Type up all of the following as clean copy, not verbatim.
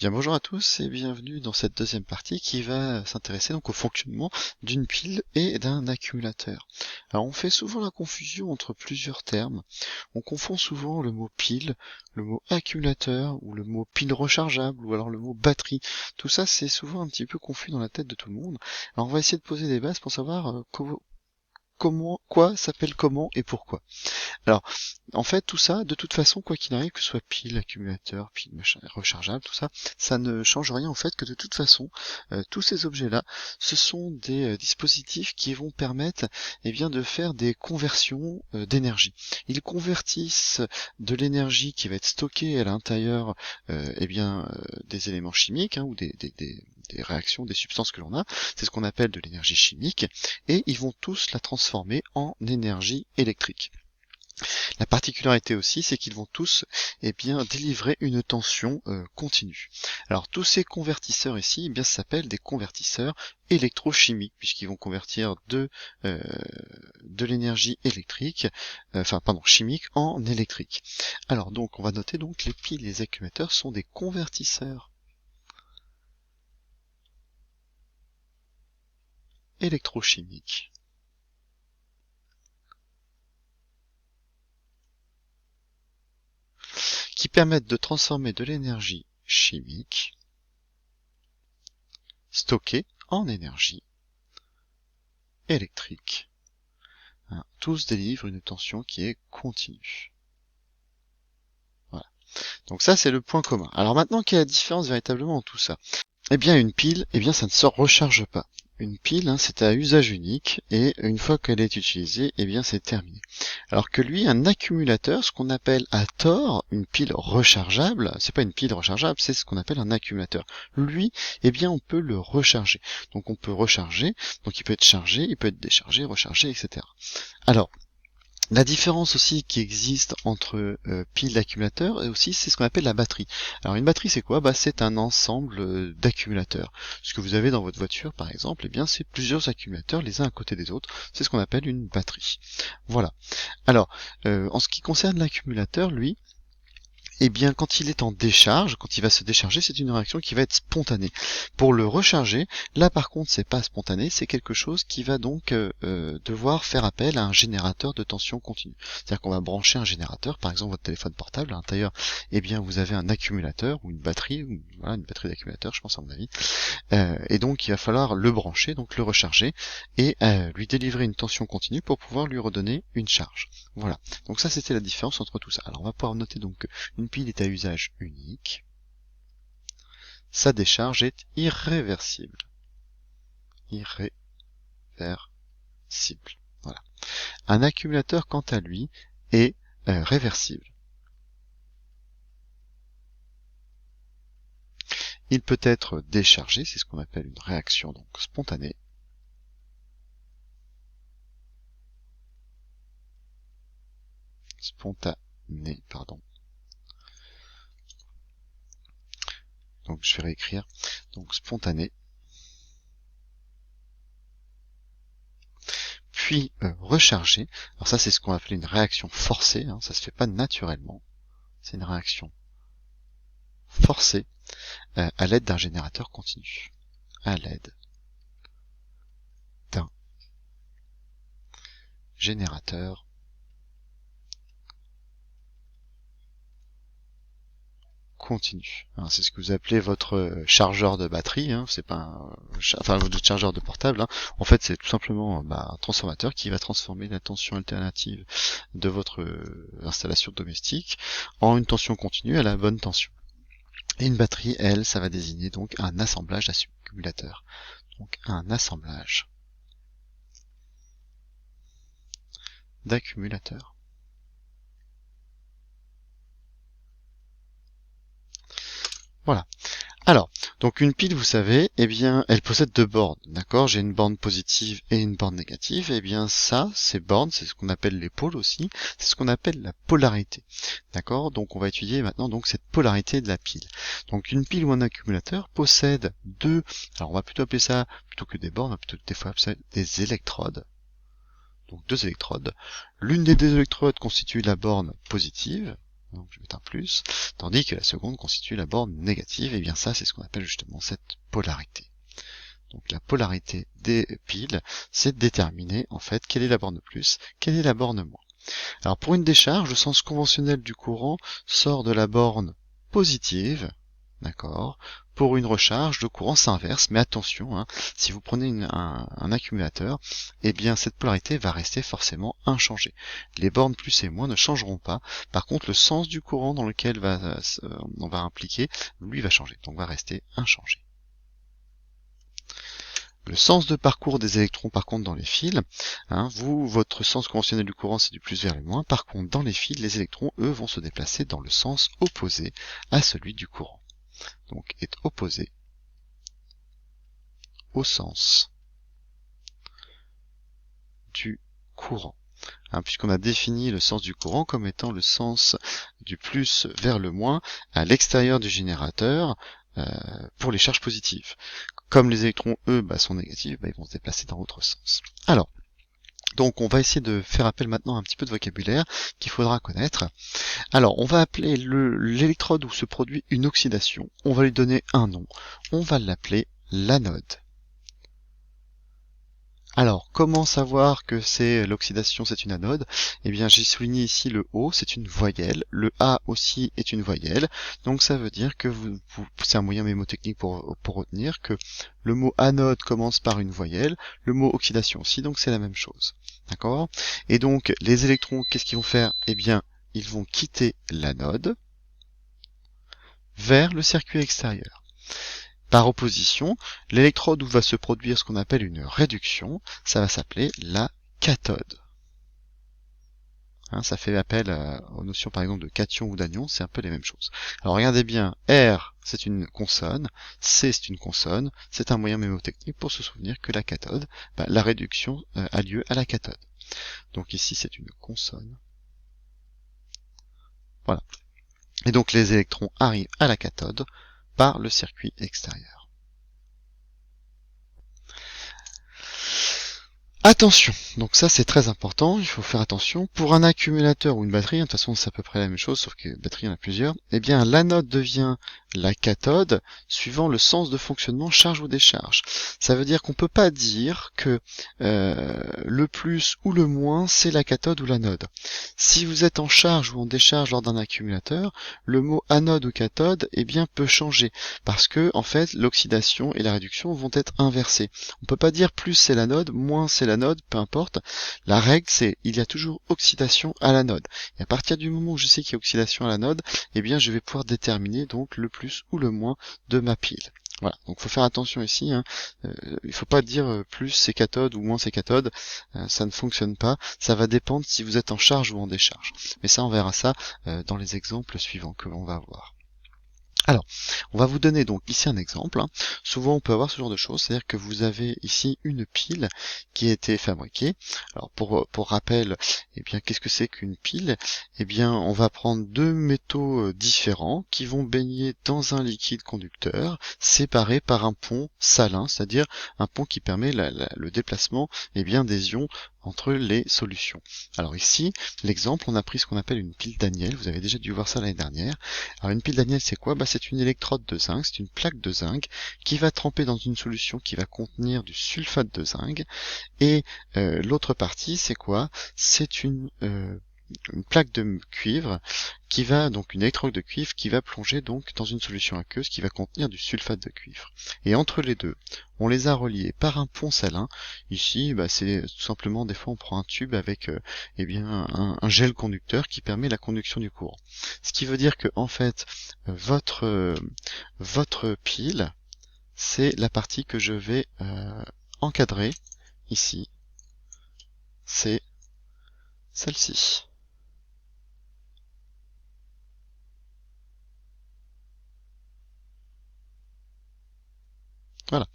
Bien, bonjour à tous et bienvenue dans cette deuxième partie qui va s'intéresser donc au fonctionnement d'une pile et d'un accumulateur. Alors on fait souvent la confusion entre plusieurs termes. On confond souvent le mot pile, le mot accumulateur ou le mot pile rechargeable ou alors le mot batterie. Tout ça c'est souvent un petit peu confus dans la tête de tout le monde. Alors on va essayer de poser des bases pour savoir quoi s'appelle comment et pourquoi. Alors, en fait, tout ça, de toute façon, quoi qu'il arrive, que ce soit pile, accumulateur, pile, machin, rechargeable, tout ça, ça ne change rien au fait que de toute façon, tous ces objets-là, ce sont des dispositifs qui vont permettre, bien, de faire des conversions d'énergie. Ils convertissent de l'énergie qui va être stockée à l'intérieur, des éléments chimiques, ou des réactions, des substances que l'on a, c'est ce qu'on appelle de l'énergie chimique, et ils vont tous la transformer en énergie électrique. La particularité aussi, c'est qu'ils vont tous délivrer une tension continue. Alors tous ces convertisseurs ici, ça s'appelle des convertisseurs électrochimiques, puisqu'ils vont convertir de l'énergie électrique, chimique en électrique. Alors donc on va noter donc les piles et les accumulateurs sont des convertisseurs électrochimiques qui permettent de transformer de l'énergie chimique stockée en énergie électrique. Tous délivrent une tension qui est continue. Voilà. Donc ça c'est le point commun. Alors maintenant, quelle est la différence véritablement en tout ça? Eh bien une pile, ça ne se recharge pas. Une pile, c'est à usage unique, et une fois qu'elle est utilisée, c'est terminé. Alors que lui, un accumulateur, ce qu'on appelle à tort une pile rechargeable, c'est pas une pile rechargeable, c'est ce qu'on appelle un accumulateur. Lui, on peut le recharger. Donc on peut recharger, donc il peut être chargé, il peut être déchargé, rechargé, etc. Alors, la différence aussi qui existe entre pile d'accumulateurs et aussi c'est ce qu'on appelle la batterie. Alors une batterie c'est quoi? C'est un ensemble d'accumulateurs. Ce que vous avez dans votre voiture par exemple, c'est plusieurs accumulateurs les uns à côté des autres. C'est ce qu'on appelle une batterie. Voilà. Alors en ce qui concerne l'accumulateur, lui, quand il est en décharge, quand il va se décharger, c'est une réaction qui va être spontanée. Pour le recharger, là par contre c'est pas spontané, c'est quelque chose qui va donc devoir faire appel à un générateur de tension continue. C'est-à-dire qu'on va brancher un générateur, par exemple votre téléphone portable, à l'intérieur, vous avez un accumulateur ou une batterie, une batterie d'accumulateur, je pense à mon avis, et donc il va falloir le brancher, donc le recharger, et lui délivrer une tension continue pour pouvoir lui redonner une charge. Voilà. Donc ça c'était la différence entre tout ça. Alors on va pouvoir noter donc une pile est à usage unique. Sa décharge est irréversible. Irréversible. Voilà. Un accumulateur, quant à lui, est réversible. Il peut être déchargé, c'est ce qu'on appelle une réaction donc spontanée. Donc je vais réécrire. Donc spontané. Puis rechargé. Alors ça c'est ce qu'on appelle une réaction forcée, ça se fait pas naturellement. C'est une réaction forcée à l'aide d'un générateur continu. À l'aide d'un générateur continu. C'est ce que vous appelez votre chargeur de batterie, c'est pas votre chargeur de portable. En fait, c'est tout simplement un transformateur qui va transformer la tension alternative de votre installation domestique en une tension continue à la bonne tension. Et une batterie, elle, ça va désigner donc un assemblage d'accumulateurs. Donc un assemblage d'accumulateurs. Voilà. Alors, donc une pile, vous savez, elle possède deux bornes, d'accord? J'ai une borne positive et une borne négative. Ces bornes, c'est ce qu'on appelle les pôles aussi, c'est ce qu'on appelle la polarité, d'accord? Donc on va étudier maintenant donc cette polarité de la pile. Donc une pile ou un accumulateur possède deux, alors on va plutôt appeler ça, plutôt que des bornes, on va plutôt des fois appeler ça des électrodes. Donc deux électrodes. L'une des deux électrodes constitue la borne positive, donc je vais mettre un plus, tandis que la seconde constitue la borne négative, et bien ça c'est ce qu'on appelle justement cette polarité. Donc la polarité des piles, c'est de déterminer en fait quelle est la borne plus, quelle est la borne moins. Alors pour une décharge, le sens conventionnel du courant sort de la borne positive, d'accord. Pour une recharge, le courant s'inverse, mais attention, hein, si vous prenez un accumulateur, eh bien cette polarité va rester forcément inchangée. Les bornes plus et moins ne changeront pas. Par contre, le sens du courant dans lequel on va impliquer, lui va changer, donc va rester inchangé. Le sens de parcours des électrons, par contre, dans les fils, hein, votre sens conventionnel du courant, c'est du plus vers le moins. Par contre, dans les fils, les électrons, eux, vont se déplacer dans le sens opposé à celui du courant. Donc, est opposé au sens du courant. Hein, puisqu'on a défini le sens du courant comme étant le sens du plus vers le moins à l'extérieur du générateur pour les charges positives. Comme les électrons, eux, sont négatifs, ils vont se déplacer dans l'autre sens. Alors, donc on va essayer de faire appel maintenant à un petit peu de vocabulaire qu'il faudra connaître. Alors, on va appeler l'électrode où se produit une oxydation, on va lui donner un nom, on va l'appeler l'anode. Alors, comment savoir que c'est l'oxydation, c'est une anode? Eh bien, j'ai souligné ici le O, c'est une voyelle. Le A aussi est une voyelle. Donc, ça veut dire que c'est un moyen mémotechnique pour retenir que le mot anode commence par une voyelle, le mot oxydation aussi, donc c'est la même chose. D'accord? Et donc, les électrons, qu'est-ce qu'ils vont faire? Eh bien, ils vont quitter l'anode vers le circuit extérieur. Par opposition, l'électrode où va se produire ce qu'on appelle une réduction, ça va s'appeler la cathode. Hein, ça fait appel aux notions par exemple de cation ou d'anion, c'est un peu les mêmes choses. Alors regardez bien, R c'est une consonne, C c'est une consonne, c'est un moyen mémotechnique pour se souvenir que la cathode, la réduction a lieu à la cathode. Donc ici c'est une consonne. Voilà. Et donc les électrons arrivent à la cathode par le circuit extérieur. Attention, donc ça c'est très important, il faut faire attention. Pour un accumulateur ou une batterie, de toute façon c'est à peu près la même chose, sauf que batterie il y en a plusieurs, eh bien l'anode devient la cathode suivant le sens de fonctionnement charge ou décharge. Ça veut dire qu'on peut pas dire que le plus ou le moins c'est la cathode ou l'anode. Si vous êtes en charge ou en décharge lors d'un accumulateur, le mot anode ou cathode eh bien peut changer, parce que en fait l'oxydation et la réduction vont être inversées. On peut pas dire plus c'est l'anode, moins c'est l'anode, peu importe. La règle c'est il y a toujours oxydation à l'anode. Et à partir du moment où je sais qu'il y a oxydation à l'anode, eh bien je vais pouvoir déterminer donc le plus ou le moins de ma pile. Voilà, donc faut faire attention ici, hein. Il faut pas dire plus c'est cathode ou moins c'est cathode, ça ne fonctionne pas, ça va dépendre si vous êtes en charge ou en décharge. Mais ça on verra ça dans les exemples suivants que l'on va voir. Alors, on va vous donner donc ici un exemple. Hein. Souvent, on peut avoir ce genre de choses, c'est-à-dire que vous avez ici une pile qui a été fabriquée. Alors, pour rappel, eh bien, qu'est-ce que c'est qu'une pile? Eh bien, on va prendre deux métaux différents qui vont baigner dans un liquide conducteur, séparés par un pont salin, c'est-à-dire un pont qui permet le déplacement eh bien, des ions entre les solutions. Alors ici, l'exemple, on a pris ce qu'on appelle une pile Daniel. Vous avez déjà dû voir ça l'année dernière. Alors une pile Daniel, c'est quoi? C'est une électrode de zinc, c'est une plaque de zinc qui va tremper dans une solution qui va contenir du sulfate de zinc. Et l'autre partie, c'est quoi? C'est une plaque de cuivre qui va donc une électrode de cuivre qui va plonger donc dans une solution aqueuse qui va contenir du sulfate de cuivre. Et entre les deux, on les a reliés par un pont salin. Ici, c'est tout simplement des fois on prend un tube avec eh bien un gel conducteur qui permet la conduction du courant. Ce qui veut dire que en fait votre pile, c'est la partie que je vais encadrer ici. C'est celle-ci. Voilà.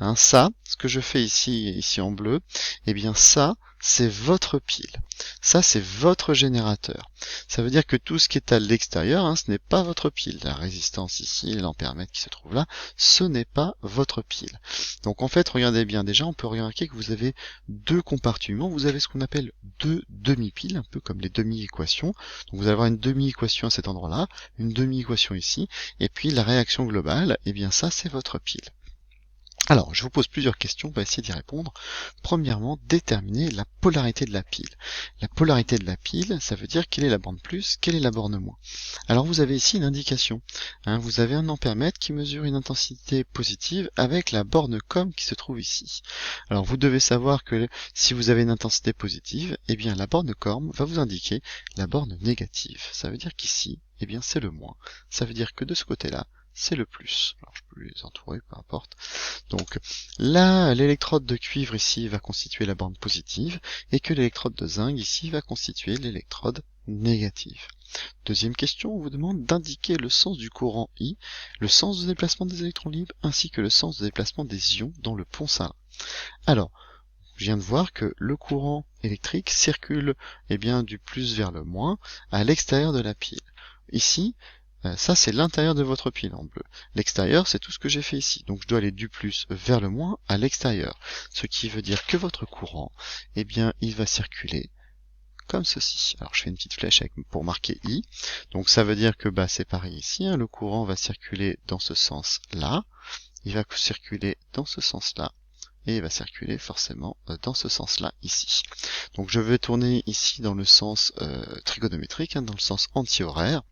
Hein, ça, ce que je fais ici en bleu, eh bien ça, c'est votre pile. Ça, c'est votre générateur. Ça veut dire que tout ce qui est à l'extérieur, hein, ce n'est pas votre pile. La résistance ici, l'ampèremètre qui se trouve là, ce n'est pas votre pile. Donc en fait, regardez bien, déjà, on peut remarquer que vous avez deux compartiments. Vous avez ce qu'on appelle deux demi-piles, un peu comme les demi-équations. Donc vous allez avoir une demi-équation à cet endroit-là, une demi-équation ici, et puis la réaction globale, eh bien ça, c'est votre pile. Alors, je vous pose plusieurs questions, on va essayer d'y répondre. Premièrement, déterminer la polarité de la pile. La polarité de la pile, ça veut dire quelle est la borne plus, quelle est la borne moins. Alors vous avez ici une indication. Hein, vous avez un ampèremètre qui mesure une intensité positive avec la borne COM qui se trouve ici. Alors vous devez savoir que si vous avez une intensité positive, eh bien la borne COM va vous indiquer la borne négative. Ça veut dire qu'ici, eh bien c'est le moins. Ça veut dire que de ce côté-là, c'est le plus. Alors je peux les entourer, peu importe. Donc là, l'électrode de cuivre ici va constituer la borne positive et que l'électrode de zinc ici va constituer l'électrode négative. Deuxième question, on vous demande d'indiquer le sens du courant I, le sens de déplacement des électrons libres ainsi que le sens de déplacement des ions dans le pont Salin. Alors, je viens de voir que le courant électrique circule bien, du plus vers le moins à l'extérieur de la pile. Ici, ça c'est l'intérieur de votre pile en bleu. L'extérieur c'est tout ce que j'ai fait ici. Donc je dois aller du plus vers le moins à l'extérieur. Ce qui veut dire que votre courant, eh bien il va circuler comme ceci. Alors je fais une petite flèche pour marquer I. Donc ça veut dire que c'est pareil ici. Hein, le courant va circuler dans ce sens-là. Il va circuler dans ce sens-là. Et il va circuler forcément dans ce sens-là ici. Donc je vais tourner ici dans le sens trigonométrique, hein, dans le sens anti-horaire.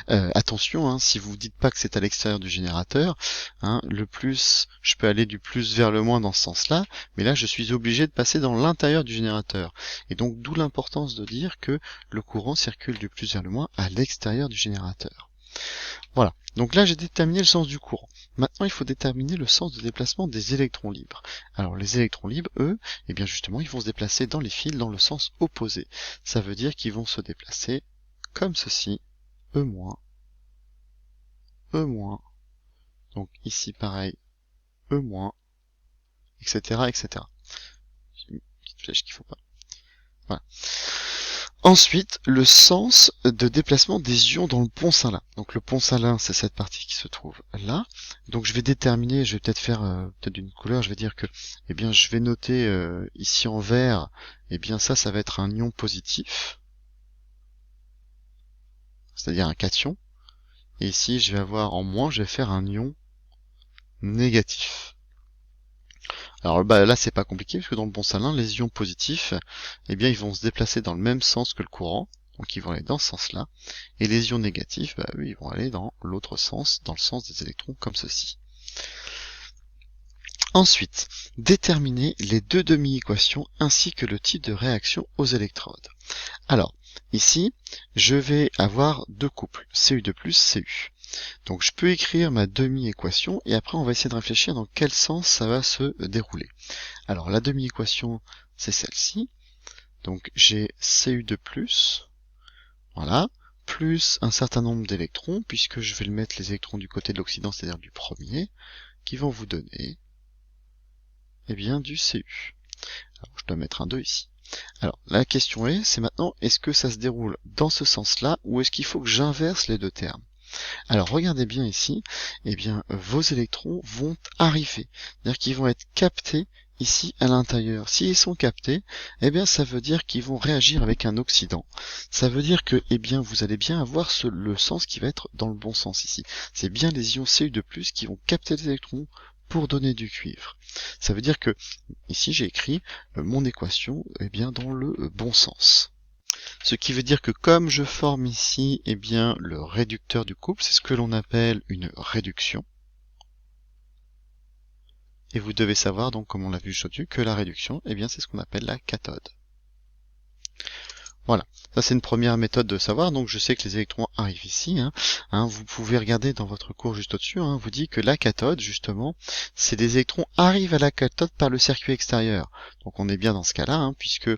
Attention, hein, si vous dites pas que c'est à l'extérieur du générateur, hein, le plus, je peux aller du plus vers le moins dans ce sens-là, mais là je suis obligé de passer dans l'intérieur du générateur. Et donc d'où l'importance de dire que le courant circule du plus vers le moins à l'extérieur du générateur. Voilà, donc là j'ai déterminé le sens du courant. Maintenant il faut déterminer le sens de déplacement des électrons libres. Alors les électrons libres, eux, eh bien justement ils vont se déplacer dans les fils dans le sens opposé. Ça veut dire qu'ils vont se déplacer comme ceci, E-, E-, donc ici pareil, E-, etc., etc. J'ai une petite flèche qu'il faut pas. Voilà. Ensuite, le sens de déplacement des ions dans le pont Salin. Donc le pont Salin, c'est cette partie qui se trouve là. Donc je vais déterminer, je vais peut-être faire peut-être une couleur, je vais dire que, eh bien, je vais noter ici en vert, eh bien ça va être un ion positif, c'est-à-dire un cation. Et ici, je vais avoir en moins, je vais faire un ion négatif. Alors là, c'est pas compliqué, parce que dans le pont Salin, les ions positifs, eh bien, ils vont se déplacer dans le même sens que le courant. Donc ils vont aller dans ce sens-là, et les ions négatifs, eux, ils vont aller dans l'autre sens, dans le sens des électrons, comme ceci. Ensuite, déterminer les deux demi-équations ainsi que le type de réaction aux électrodes. Alors, ici, je vais avoir deux couples, Cu2+, Cu. Donc je peux écrire ma demi-équation, et après on va essayer de réfléchir dans quel sens ça va se dérouler. Alors la demi-équation, c'est celle-ci. Donc j'ai Cu2+, voilà, plus un certain nombre d'électrons, puisque je vais le mettre les électrons du côté de l'Occident, c'est-à-dire du premier, qui vont vous donner, eh bien, du Cu. Alors, je dois mettre un 2 ici. Alors, la question c'est maintenant, est-ce que ça se déroule dans ce sens-là, ou est-ce qu'il faut que j'inverse les deux termes? Alors, regardez bien ici, eh bien, vos électrons vont arriver, c'est-à-dire qu'ils vont être captés ici à l'intérieur. S'ils sont captés, eh bien ça veut dire qu'ils vont réagir avec un oxydant. Ça veut dire que eh bien vous allez bien avoir le sens qui va être dans le bon sens ici. C'est bien les ions Cu2+ qui vont capter les électrons pour donner du cuivre. Ça veut dire que ici j'ai écrit mon équation eh bien dans le bon sens. Ce qui veut dire que comme je forme ici eh bien le réducteur du couple, c'est ce que l'on appelle une réduction. Et vous devez savoir, donc, comme on l'a vu juste au-dessus, que la réduction, eh bien, c'est ce qu'on appelle la cathode. Voilà, ça c'est une première méthode de savoir, donc je sais que les électrons arrivent ici, vous pouvez regarder dans votre cours juste au-dessus, vous dit que la cathode, justement, c'est des électrons arrivent à la cathode par le circuit extérieur. Donc on est bien dans ce cas-là, puisque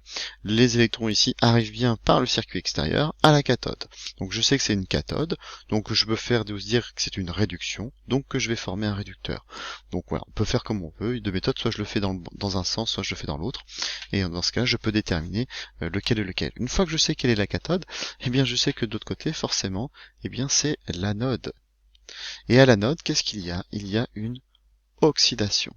les électrons ici arrivent bien par le circuit extérieur à la cathode. Donc je sais que c'est une cathode, donc je peux faire de se dire que c'est une réduction, donc que je vais former un réducteur. Donc voilà, on peut faire comme on veut, de méthode, soit je le fais dans un sens, soit je le fais dans l'autre, et dans ce cas, je peux déterminer lequel est lequel. Une fois que je sais quelle est la cathode, eh bien je sais que de l'autre côté, forcément, eh bien c'est l'anode. Et à l'anode, qu'est-ce qu'il y a? Il y a une oxydation.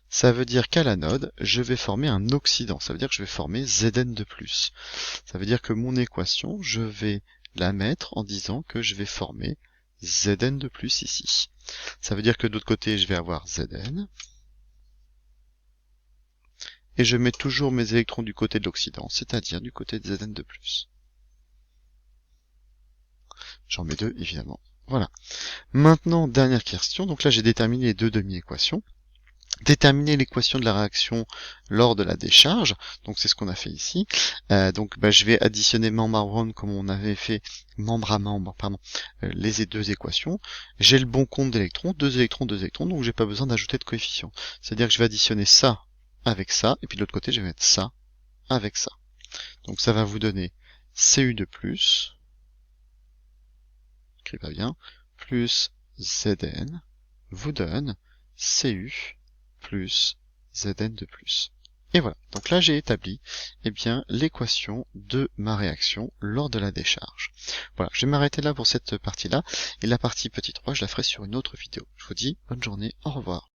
Ça veut dire qu'à l'anode, je vais former un oxydant. Ça veut dire que je vais former Zn de plus. Ça veut dire que mon équation, je vais la mettre en disant que je vais former Zn de plus ici. Ça veut dire que de l'autre côté, je vais avoir Zn. Et je mets toujours mes électrons du côté de l'oxydant, c'est-à-dire du côté de Zn de plus. J'en mets deux, évidemment. Voilà. Maintenant, dernière question. Donc là, j'ai déterminé les deux demi-équations. Déterminer l'équation de la réaction lors de la décharge. Donc c'est ce qu'on a fait ici. Je vais additionner membre à membre comme on avait fait membre à membre, les deux équations. J'ai le bon compte d'électrons, deux électrons, donc j'ai pas besoin d'ajouter de coefficient. C'est-à-dire que je vais additionner ça avec ça, et puis de l'autre côté, je vais mettre ça avec ça. Donc ça va vous donner Cu de plus, écris pas bien, plus Zn vous donne Cu plus Zn de plus. Et voilà, donc là j'ai établi l'équation de ma réaction lors de la décharge. Voilà, je vais m'arrêter là pour cette partie-là, et la partie petit 3, je la ferai sur une autre vidéo. Je vous dis bonne journée, au revoir.